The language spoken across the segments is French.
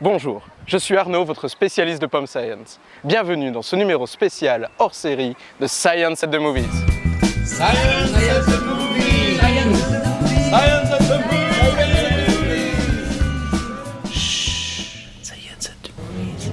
Bonjour, je suis Arnaud, votre spécialiste de Pom Science. Bienvenue dans ce numéro spécial hors série de Science at the Movies. Science at the Movies! Science at the Movies! Chut, Science at the Movies.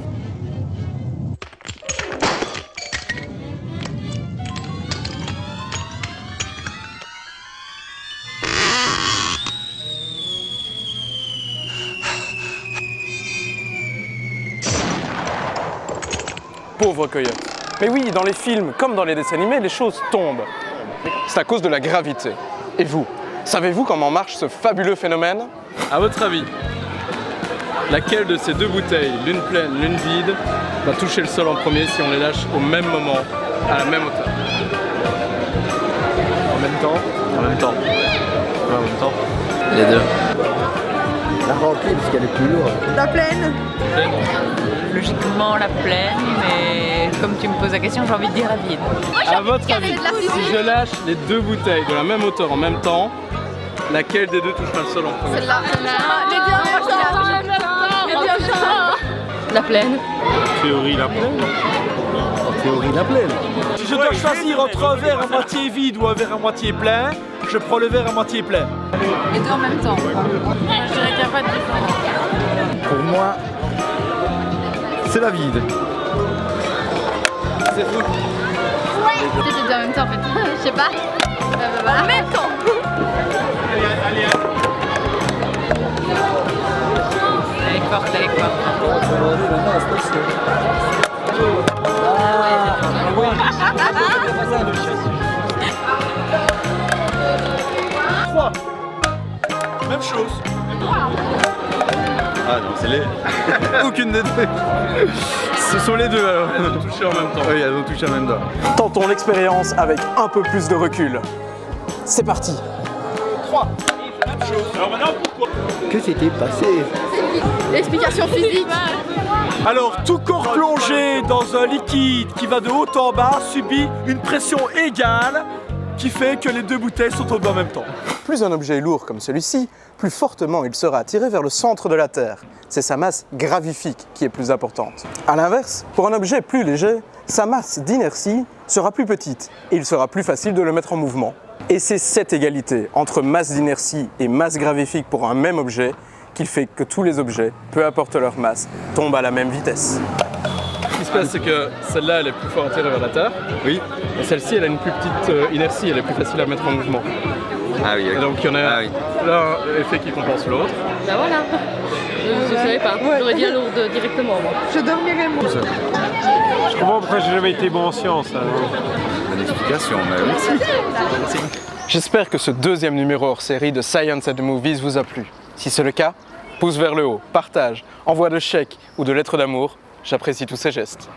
Pauvre coyote. Mais oui, dans les films, comme dans les dessins animés, les choses tombent. C'est à cause de la gravité. Et vous, savez-vous comment marche ce fabuleux phénomène? À votre avis, laquelle de ces deux bouteilles, l'une pleine, l'une vide, va toucher le sol en premier si on les lâche au même moment, à la même hauteur? En même temps? En même temps. Ouais, en même temps. Les deux. La remplie parce qu'elle est plus lourde. La pleine. Pleine. Logiquement la pleine, mais comme tu me poses la question, j'ai envie de dire la vide. À votre avis, si je lâche les deux bouteilles de la même hauteur en même temps, laquelle des deux touchera le sol en premier? Celle-là. La pleine. En théorie, la pleine. En théorie, la pleine. Si je dois choisir entre un verre à moitié vide ou un verre à moitié plein, je prends le verre à moitié plein. Les deux en même temps. Je dirais qu'il n'y a pas de différence. Pour moi, c'est la vide. C'est fou. C'était deux en même temps en fait. Je sais pas. En même temps. Elle est forte, elle est forte. Trois. Même chose. Ah non, c'est les... Aucune des deux. Ce sont les deux alors. Elles ont touché en même temps. Oui, elles ont touché en même temps. Tentons l'expérience avec un peu plus de recul. C'est parti. Trois. Même chose. Alors maintenant, pourquoi? Que s'était passé? L'explication physique. Alors, tout corps plongé dans un liquide qui va de haut en bas subit une pression égale qui fait que les deux bouteilles sont tombées en même temps. Plus un objet est lourd comme celui-ci, plus fortement il sera attiré vers le centre de la Terre. C'est sa masse gravifique qui est plus importante. A l'inverse, pour un objet plus léger, sa masse d'inertie sera plus petite et il sera plus facile de le mettre en mouvement. Et c'est cette égalité entre masse d'inertie et masse gravifique pour un même objet qui fait que tous les objets, peu importe leur masse, tombent à la même vitesse. Ce qui se passe, c'est que celle-là, elle est plus fort attirée vers la Terre. Oui. Et celle-ci, elle a une plus petite inertie, elle est plus facile à mettre en mouvement. Ah oui, Et donc il y en a Ah oui. l'un effet qui compense l'autre. Bah voilà, je savais pas, j'aurais dit à Lourdes directement moi. Je dormirai moi. Je comprends pourquoi j'ai jamais été bon en sciences. Bonne explication, mais oui. J'espère que ce deuxième numéro hors série de Science at the Movies vous a plu. Si c'est le cas, pouce vers le haut, partage, envoi de chèques ou de lettres d'amour, j'apprécie tous ces gestes.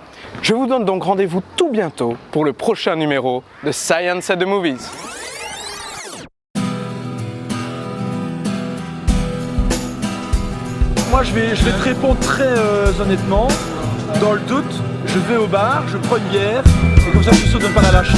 Je vous donne donc rendez-vous tout bientôt pour le prochain numéro de Science at the Movies. Moi, je vais te répondre très honnêtement. Dans le doute, je vais au bar, je prends une bière, et comme ça, je suis sûr de ne pas la lâcher.